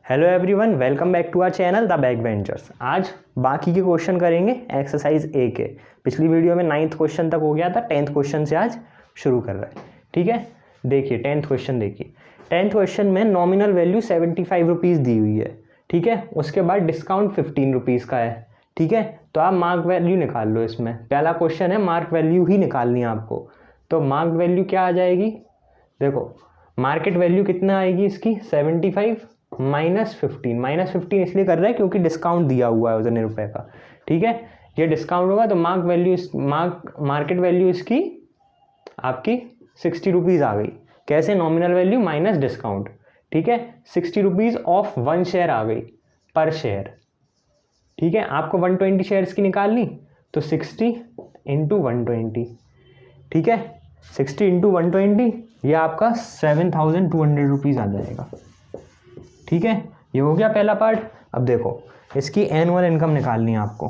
Hello everyone, welcome back to our channel the back benchers. आज बाकी के question करेंगे एक्सरसाइज ए के। पिछली वीडियो में 9th क्वेश्चन तक हो गया था, 10th क्वेश्चन से आज शुरू कर रहे हैं। ठीक है, देखिए 10th क्वेश्चन। देखिए 10th क्वेश्चन में नॉमिनल वैल्यू 75 रुपीज़ दी हुई है। ठीक है, उसके बाद डिस्काउंट 15 रुपीज़ का है। ठीक है, तो आप मार्क वैल्यू निकाल लो। इसमें पहला क्वेश्चन है, मार्क वैल्यू ही निकालनी है आपको। तो मार्क वैल्यू क्या आ जाएगी? देखो मार्केट वैल्यू कितना आएगी इसकी, 75 -15 इसलिए कर रहे हैं क्योंकि डिस्काउंट दिया हुआ है उतने रुपए का। ठीक है, ये डिस्काउंट होगा तो मार्केट वैल्यू इसकी आपकी 60 रुपीज़ आ गई। कैसे? Nominal value minus discount. ठीक है, 60 रुपीज़ ऑफ 1 शेयर आ गई पर शेयर। ठीक है, आपको 120 शेयर्स की निकालनी, तो 60 × 120। ठीक है, 60 × 120 ये आपका 7200 रुपीज़ आ जाएगा। ठीक है, ये हो गया पहला पार्ट। अब देखो इसकी एनुअल इनकम निकालनी है आपको।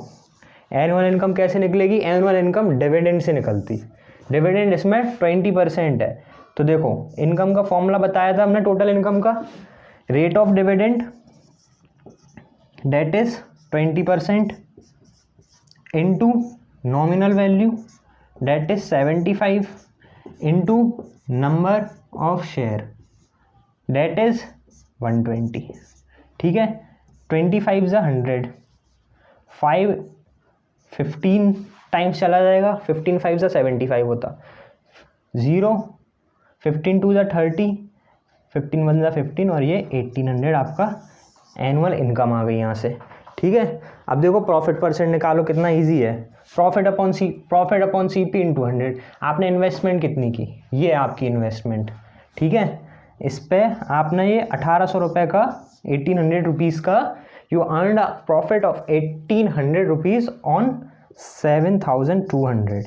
एनुअल इनकम कैसे निकलेगी? एनुअल इनकम डिविडेंड से निकलती। डिविडेंड इसमें 20% है। तो देखो इनकम का फॉर्मूला बताया था हमने टोटल इनकम का। Rate of dividend that is 20% into nominal value that is 75 into number of share that is 120। ठीक है, 25 × 100, 15 टाइम्स चला जाएगा। 15 5 × 75 होता 0, 15 2 × 30, 15 1 × 15 और ये 1800 आपका एनुअल इनकम आ गई यहाँ से। ठीक है, अब देखो प्रॉफिट परसेंट निकालो, कितना इजी है। Profit upon CP × 100। आपने इन्वेस्टमेंट कितनी की? ये आपकी इन्वेस्टमेंट। ठीक है, इस पे आपने ये 1800 रुपये का 1800 रुपीज़ का you earned profit of 1800 rupees on 7200।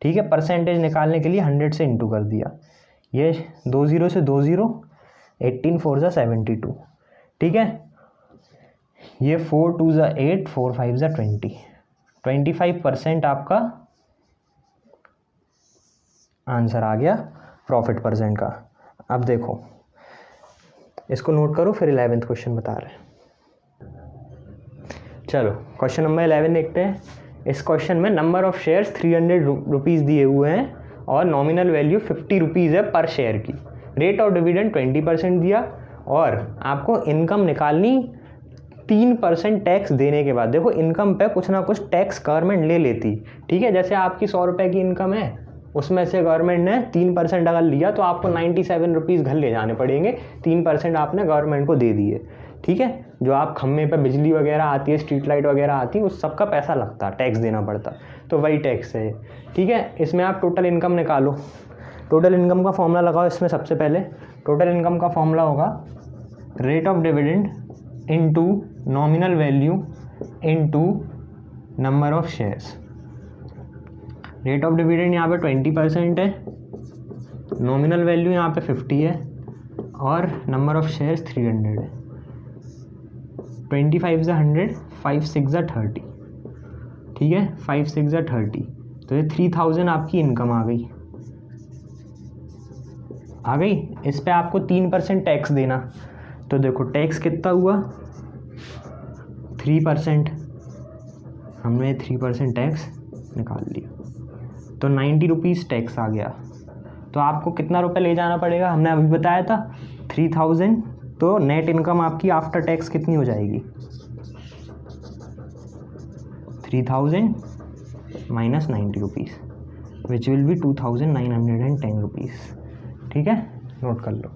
ठीक है, परसेंटेज निकालने के लिए 100 से इंटू कर दिया। ये 20 से 20, 18 4 × 72। ठीक है, ये 4 2 × 8, 4 5 × 20। 25% आपका आंसर आ गया प्रॉफिट परसेंट का। अब देखो इसको नोट करो, फिर 11th क्वेश्चन बता रहे हैं। चलो क्वेश्चन नंबर 11 देखते हैं। इस क्वेश्चन में नंबर ऑफ शेयर्स 300 रुपीज़ दिए हुए हैं और नॉमिनल वैल्यू 50 रुपीज़ है पर शेयर की। रेट ऑफ डिविडेंड 20% दिया और आपको इनकम निकालनी 3% टैक्स देने के बाद। देखो इनकम पे कुछ ना कुछ टैक्स गवर्नमेंट ले लेती। ठीक है, जैसे आपकी 100 रुपये की इनकम है, उसमें से गवर्नमेंट ने 3% अगर लिया तो आपको 97 रुपीज़ घर ले जाने पड़ेंगे। 3% आपने गवर्नमेंट को दे दिए। ठीक है, जो आप खम्भे पे बिजली वगैरह आती है, स्ट्रीट लाइट वगैरह आती है, उस सब का पैसा लगता, टैक्स देना पड़ता, तो वही टैक्स है। ठीक है, इसमें आप टोटल इनकम निकालो। टोटल इनकम का फॉर्मूला लगाओ। इसमें सबसे पहले टोटल इनकम का फॉर्मूला होगा rate of dividend into nominal value into number of shares. Rate of dividend यहाँ पे 20% है, नॉमिनल वैल्यू यहाँ पे 50 है और नंबर ऑफ शेयर्स 300 है। 25 × 100, 5 6 × 30। ठीक है, 5 6 × 30, तो ये 3000 आपकी इनकम आ गई। इस पे आपको 3% टैक्स देना। तो देखो टैक्स कितना हुआ, 3%। हमने 3% टैक्स निकाल लिया तो 90 रुपीज़ टैक्स आ गया। तो आपको कितना रुपए ले जाना पड़ेगा? हमने अभी बताया था 3000। तो नेट इनकम आपकी आफ्टर टैक्स कितनी हो जाएगी? 3000 - 90 rupees which will be 2910 rupees. ठीक है, नोट कर लो।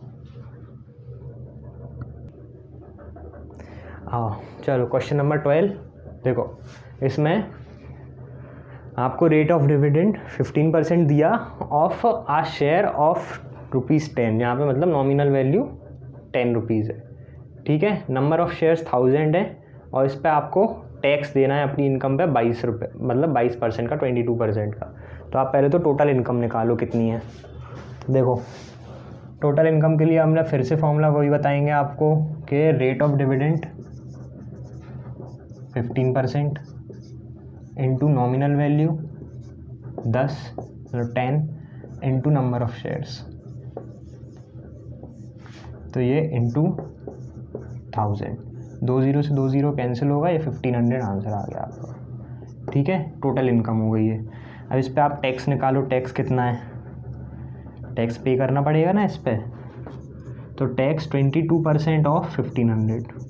चलो क्वेश्चन नंबर 12 देखो। इसमें आपको रेट ऑफ डिविडेंड 15% दिया ऑफ आ शेयर ऑफ ₹10। यहाँ पे मतलब नॉमिनल वैल्यू 10 रुपीज़ है। ठीक है, नंबर ऑफ शेयर्स 1000 है और इस पर आपको टैक्स देना है अपनी इनकम पे 22 रुपये, मतलब 22% का, 22% का। तो आप पहले तो टोटल इनकम निकालो कितनी है। देखो टोटल इनकम के लिए हमने फिर से फॉर्मूला वही बताएंगे आपको कि rate of dividend 15% into nominal value 10 into number of shares, तो ये इंटू 15,000, 20 से 20 कैंसिल होगा, ये 1500 आंसर आ गया आपका। ठीक है, टोटल इनकम हो गई है। अब इस पर आप टैक्स निकालो, टैक्स कितना है, टैक्स पे करना पड़ेगा ना इस पर, तो टैक्स 22% ऑफ 1500,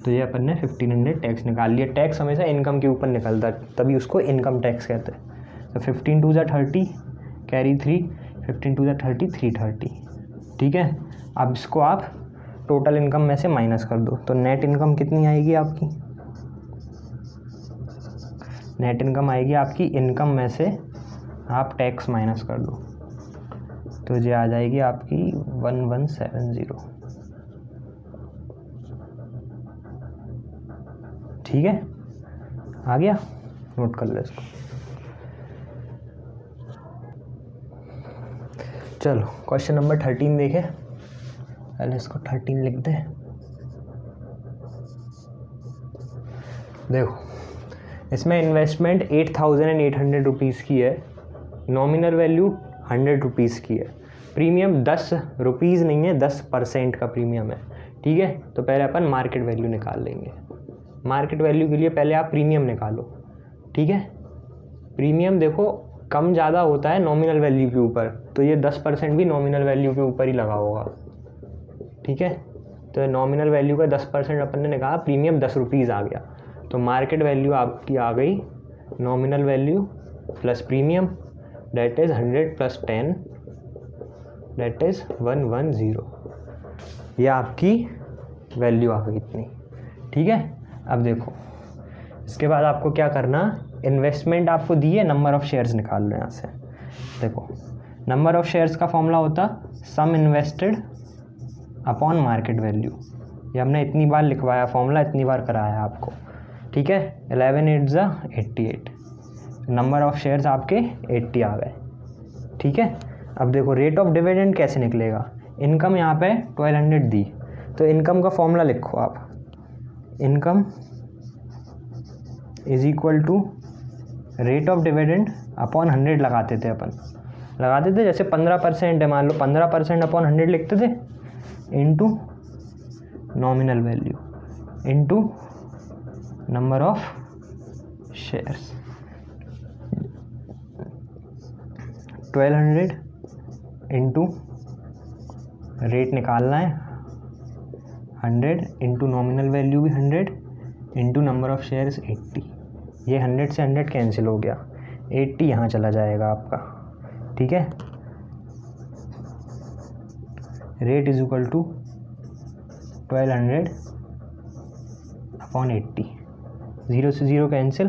तो ये अपन ने 1500 टैक्स निकाल लिया। टैक्स हमेशा इनकम के ऊपर निकलता है, तभी उसको इनकम टैक्स कहते हैं। तो 15 2 30 कैरी 3, 15 2 30 330। ठीक है, अब इसको आप टोटल इनकम में से माइनस कर दो, तो नेट इनकम कितनी आएगी आपकी, नेट इनकम आएगी आपकी इनकम में से आप टैक्स माइनस कर दो, तो ये आ जाएगी आपकी 1170। ठीक है, आ गया, नोट कर लो इसको। चलो क्वेश्चन नंबर 13 देखें, पहले इसको 13 लिख दे। देखो इसमें इन्वेस्टमेंट 8,800 रुपीज़ की है, नॉमिनल वैल्यू 100 रुपीज़ की है, प्रीमियम 10 रुपीज़ नहीं है, 10% का प्रीमियम है। ठीक है, तो पहले अपन मार्केट वैल्यू निकाल लेंगे। मार्केट वैल्यू के लिए पहले आप प्रीमियम निकालो। ठीक है, प्रीमियम देखो कम ज़्यादा होता है नॉमिनल वैल्यू के ऊपर, तो ये 10% भी नॉमिनल वैल्यू के ऊपर ही लगा होगा। ठीक है, तो नॉमिनल वैल्यू का 10% अपन ने निकाला, प्रीमियम 10 रुपीज़ आ गया, तो मार्केट वैल्यू आपकी आ गई nominal value plus premium, that is 100 + 10, that is 110। ये आपकी वैल्यू आ गई इतनी। ठीक है, अब देखो इसके बाद आपको क्या करना, इन्वेस्टमेंट आपको दी है, नंबर ऑफ़ शेयर्स निकाल लो यहाँ से। देखो नंबर ऑफ़ शेयर्स का फॉर्मूला होता सम इन्वेस्टेड अपॉन मार्केट वैल्यू, ये हमने इतनी बार लिखवाया फॉर्मूला, इतनी बार कराया आपको। ठीक है, 11 8 88, नंबर ऑफ़ शेयर्स आपके 80 आ गए। ठीक है, अब देखो रेट ऑफ डिविडेंड कैसे निकलेगा, इनकम यहाँ पे 1200 दी, तो इनकम का फॉर्मूला लिखो आप, income is equal to rate of dividend upon 100 लगाते थे अपन, लगाते थे, जैसे 15% है, मान लो 15% अपॉन 100 लिखते थे, into nominal value into number of shares. 1200 into rate निकालना है 100 इंटू नॉमिनल वैल्यू भी 100 इंटू नंबर ऑफ़ शेयर्स 80। ये 100 से 100 कैंसिल हो गया, 80 यहाँ चला जाएगा आपका। ठीक है, rate is equal to 1200 upon 80, 0 से 0 कैंसिल,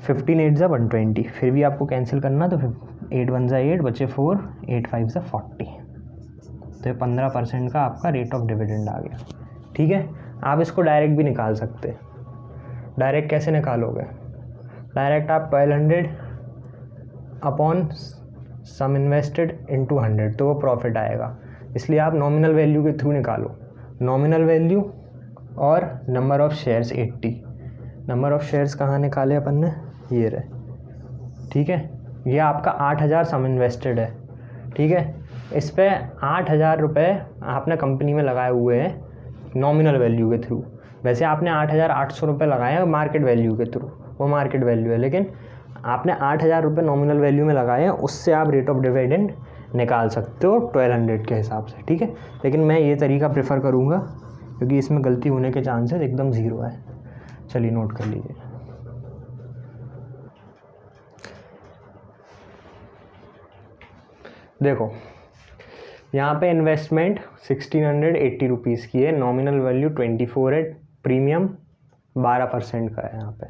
15 8 120, फिर भी आपको कैंसिल करना, तो 8 1 8 बचे 4, 8 5 40, तो ये 15% का आपका रेट ऑफ डिविडेंड आ गया। ठीक है, आप इसको डायरेक्ट भी निकाल सकते हैं। डायरेक्ट कैसे निकालोगे, डायरेक्ट आप 1200 अपॉन सम इन्वेस्टेड इंटू 100, तो वो प्रॉफिट आएगा, इसलिए आप नॉमिनल वैल्यू के थ्रू निकालो, नॉमिनल वैल्यू और number of shares 80। Number of shares कहाँ निकाले अपन ने, ये रहे। ठीक है, ये आपका 8000 सम इन्वेस्टेड है। ठीक है, इस पर 8000 रुपये आपने कंपनी में लगाए हुए हैं नॉमिनल वैल्यू के थ्रू, वैसे आपने 8800 रुपये लगाए हैं मार्केट वैल्यू के थ्रू, वो मार्केट वैल्यू है, लेकिन आपने 8000 रुपये नॉमिनल वैल्यू में लगाए हैं, उससे आप रेट ऑफ डिविडेंड निकाल सकते हो 1200 के हिसाब से। ठीक है, लेकिन मैं ये तरीका प्रेफर करूँगा क्योंकि इसमें गलती होने के चांसेस एकदम 0 है। चलिए नोट कर लीजिए। देखो यहाँ पे इन्वेस्टमेंट 1680 रुपीज़ की है, नॉमिनल वैल्यू 24 है, प्रीमियम 12% का है यहाँ पे।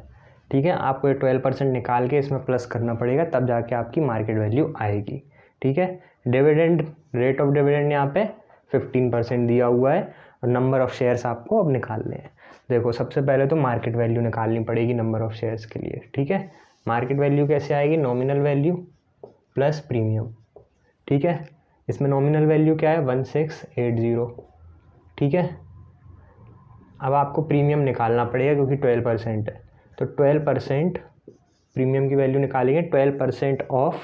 ठीक है, आपको ये 12% निकाल के इसमें प्लस करना पड़ेगा, तब जाके आपकी मार्केट वैल्यू आएगी। ठीक है, डिविडेंड, रेट ऑफ डिविडेंड यहाँ पे 15% दिया हुआ है, और नंबर ऑफ़ शेयर्स आपको अब निकालने हैं। देखो सबसे पहले तो मार्केट वैल्यू निकालनी पड़ेगी नंबर ऑफ़ शेयर्स के लिए। ठीक है, मार्केट वैल्यू कैसे आएगी, नॉमिनल वैल्यू प्लस प्रीमियम। ठीक है, इसमें नॉमिनल वैल्यू क्या है 1680। ठीक है, अब आपको प्रीमियम निकालना पड़ेगा क्योंकि 12% है, तो 12% प्रीमियम की वैल्यू निकालेंगे, 12% ऑफ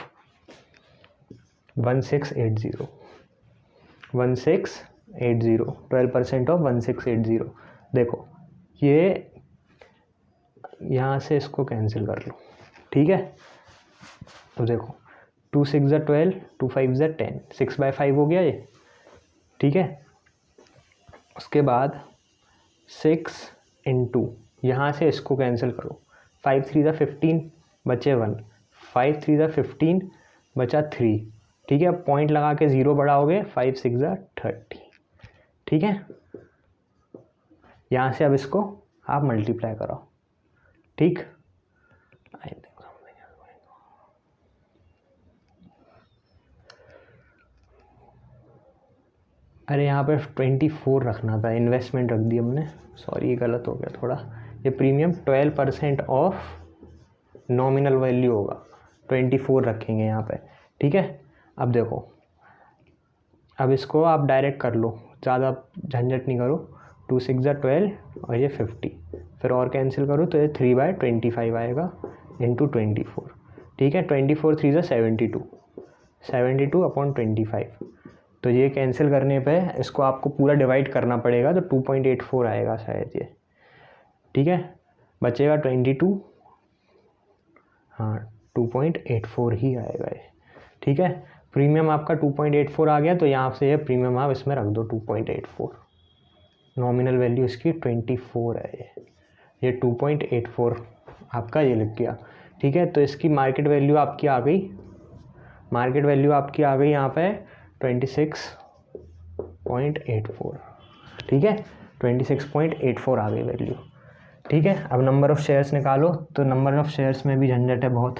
1680 1680, 12% ऑफ 1680। देखो ये यहाँ से इसको कैंसिल कर लो, ठीक है। तो देखो 2 6 ज़ा 12, 2 5 ज़ा 10, 6/5 हो गया ये, ठीक है। उसके बाद 6 इंटू यहाँ से इसको कैंसिल करो, 5 3 ज़ा 15 बचे 1, 5 3 ज़ा 15 बचा 3, ठीक है। पॉइंट लगा के 0 बढ़ाओगे, 5 6 ज़ा 30, ठीक है। यहाँ से अब इसको आप मल्टीप्लाई कराओ, ठीक। अरे यहाँ पर 24 रखना था, इन्वेस्टमेंट रख दी हमने, सॉरी ये गलत हो गया थोड़ा। ये प्रीमियम 12% ऑफ नॉमिनल वैल्यू होगा, 24 रखेंगे यहाँ पे, ठीक है। अब देखो, अब इसको आप डायरेक्ट कर लो, ज़्यादा झंझट नहीं करो। 2 6 ज़ा 12 और ये 50, फिर और कैंसिल करो तो ये 3/25 आएगा इंटू 24, ठीक है। 24 3 ज़ा 72, 72/25। तो ये कैंसिल करने पे इसको आपको पूरा डिवाइड करना पड़ेगा, तो 2.84 आएगा शायद ये, ठीक है। बचेगा 22, हाँ 2.84 ही आएगा ये, ठीक है। प्रीमियम आपका 2.84 आ गया, तो यहाँ से ये प्रीमियम आप इसमें रख दो 2.84, नॉमिनल वैल्यू इसकी 24 है, ये 2.84 आपका ये लिख गया, ठीक है। तो इसकी मार्केट वैल्यू आपकी आ गई, मार्केट वैल्यू आपकी आ गई यहाँ पे 26.84, ठीक है। 26.84 आ गई वैल्यू, ठीक है। अब नंबर ऑफ़ शेयर्स निकालो, तो नंबर ऑफ़ शेयर्स में भी झंझट है बहुत,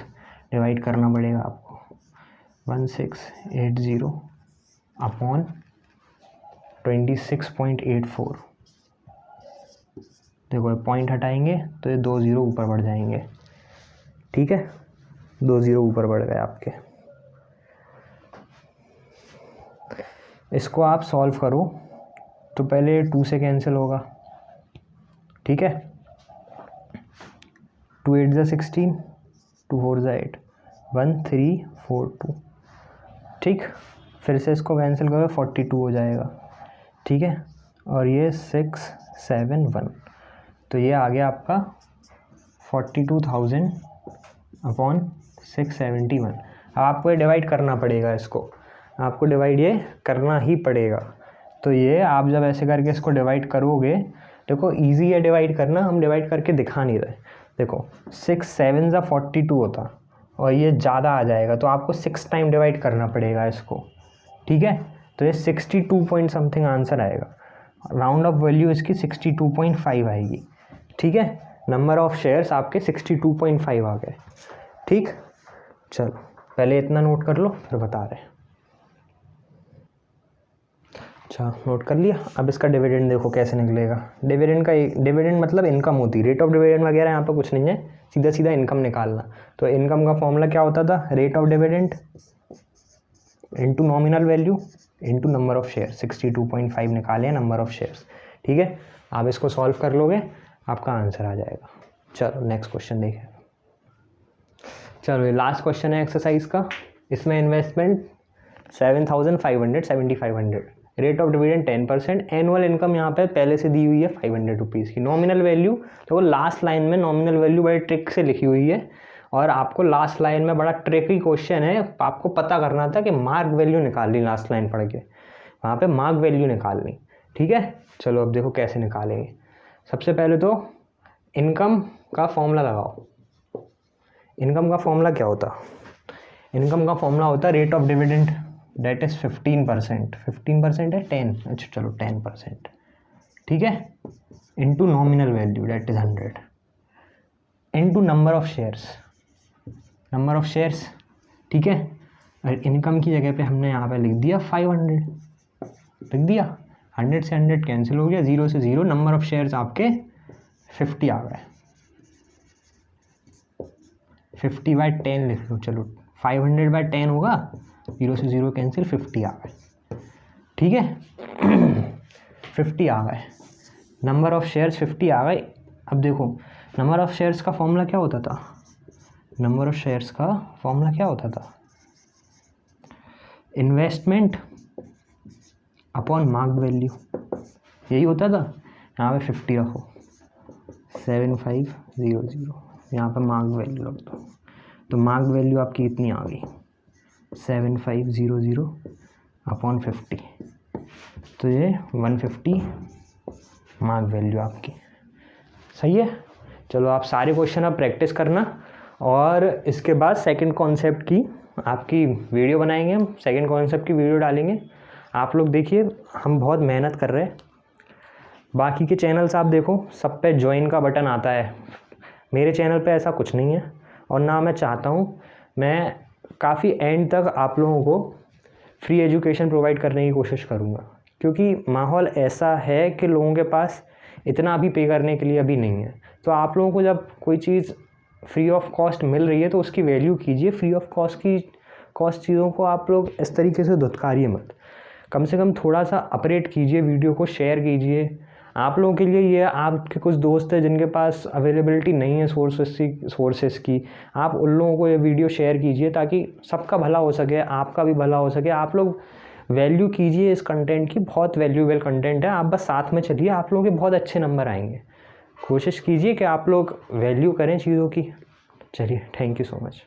डिवाइड करना पड़ेगा आपको। 1680 अपॉन 26.84, देखो पॉइंट हटाएंगे तो ये 2 0 ऊपर बढ़ जाएंगे, ठीक है। 2 0 ऊपर बढ़ गए आपके। इसको आप सॉल्व करो तो पहले 2 से कैंसिल होगा, ठीक है। 2 8 ज़ा 16, 2 4 ज़ा 8, 1 3 4 2, ठीक। फिर से इसको कैंसिल करो, 42 हो जाएगा, ठीक है। और ये 6 7 1, तो ये आ गया आपका 42,000 अपॉन 671। अब आपको ये डिवाइड करना पड़ेगा, इसको आपको डिवाइड ये करना ही पड़ेगा। तो ये आप जब ऐसे करके इसको डिवाइड करोगे, देखो इजी है डिवाइड करना, हम डिवाइड करके दिखा नहीं रहे। देखो 6 7 ज़ा 42 होता और ये ज़्यादा आ जाएगा, तो आपको 6 टाइम डिवाइड करना पड़ेगा इसको, ठीक है। तो ये 62 पॉइंट समथिंग आंसर आएगा, राउंड ऑफ वैल्यू इसकी 62.5 आएगी, ठीक है। नंबर ऑफ़ शेयर्स आपके 62.5 आ गए, ठीक। चलो पहले इतना नोट कर लो, फिर बता रहे हैं। अच्छा नोट कर लिया। अब इसका डिविडेंड देखो कैसे निकलेगा। डिविडेंड मतलब इनकम होती है, रेट ऑफ डिविडेंड वगैरह यहाँ पर कुछ नहीं है, सीधा सीधा इनकम निकालना। तो इनकम का फॉर्मूला क्या होता था, rate of dividend into nominal value into number of share. 62.5 निकाले नंबर ऑफ़ शेयर्स, ठीक है। आप इसको सॉल्व कर लोगे, आपका आंसर आ जाएगा। चलो नेक्स्ट क्वेश्चन देखें। चलो ये लास्ट क्वेश्चन है एक्सरसाइज का। इसमें investment 7,500, rate of dividend 10%, annual income यहाँ पे पहले से दी हुई है 500 रुपीज़ की। नॉमिनल वैल्यू तो वो लास्ट लाइन में नॉमिनल वैल्यू बड़े ट्रिक से लिखी हुई है, और आपको लास्ट लाइन में बड़ा ट्रिकी क्वेश्चन है, आपको पता करना था कि मार्क वैल्यू निकालनी, लास्ट लाइन पढ़ के वहाँ पे मार्क वैल्यू निकालनी, ठीक है। चलो अब देखो कैसे निकालेंगे। सबसे पहले तो इनकम का फॉर्मूला लगाओ। इनकम का फॉर्मूला क्या होता, इनकम का फॉर्मूला होता rate of dividend, that is 15%, 15% है 10, अच्छा चलो 10%, ठीक है, into nominal value that is 100, into number of shares, number of shares, ठीक है। और इनकम की जगह पे हमने यहाँ पे लिख दिया 500, लिख दिया। 100 से 100 कैंसिल हो गया, 0 से 0, नंबर ऑफ शेयर्स आपके 50 आ गए। 50/10 लिख लो, चलो 500/10 होगा, 0 से 0 कैंसिल, 50 आ गए, ठीक है। 50 आ गए, नंबर ऑफ़ शेयर्स 50 आ गए। अब देखो नंबर ऑफ़ शेयर्स का फॉर्मूला क्या होता था, नंबर ऑफ़ शेयर्स का फॉर्मूला क्या होता था, इन्वेस्टमेंट अपॉन मार्क्ड वैल्यू, यही होता था। यहाँ पे 50 रखो, 7500, यहाँ पर मार्क्ड वैल्यू रख दो, तो मार्क्ड वैल्यू आपकी इतनी आ गई 7500 अपॉन 50, तो ये 150 मार्क्ड वैल्यू आपकी। सही है। चलो आप सारे क्वेश्चन अब प्रैक्टिस करना, और इसके बाद सेकंड कॉन्सेप्ट की आपकी वीडियो बनाएंगे हम, सेकंड कॉन्सेप्ट की वीडियो डालेंगे। आप लोग देखिए, हम बहुत मेहनत कर रहे हैं। बाकी के चैनल्स आप देखो, सब पे ज्वाइन का बटन आता है, मेरे चैनल पे ऐसा कुछ नहीं है, और ना मैं चाहता हूँ। मैं काफ़ी एंड तक आप लोगों को फ्री एजुकेशन प्रोवाइड करने की कोशिश करूँगा, क्योंकि माहौल ऐसा है कि लोगों के पास इतना अभी पे करने के लिए अभी नहीं है। तो आप लोगों को जब कोई चीज़ फ्री ऑफ कॉस्ट मिल रही है तो उसकी वैल्यू कीजिए। फ्री ऑफ कॉस्ट चीज़ों को आप लोग इस तरीके से धुतकारिए मत, कम से कम थोड़ा सा अपरेट कीजिए, वीडियो को शेयर कीजिए। आप लोगों के लिए ये, आपके कुछ दोस्त हैं जिनके पास अवेलेबिलिटी नहीं है सोर्सेस की, आप उन लोगों को ये वीडियो शेयर कीजिए ताकि सबका भला हो सके, आपका भी भला हो सके। आप लोग वैल्यू कीजिए इस कंटेंट की, बहुत वैल्यूएबल कंटेंट है। आप बस साथ में चलिए, आप लोगों के बहुत अच्छे नंबर आएंगे। कोशिश कीजिए कि आप लोग वैल्यू करें चीज़ों की। चलिए, थैंक यू सो मच।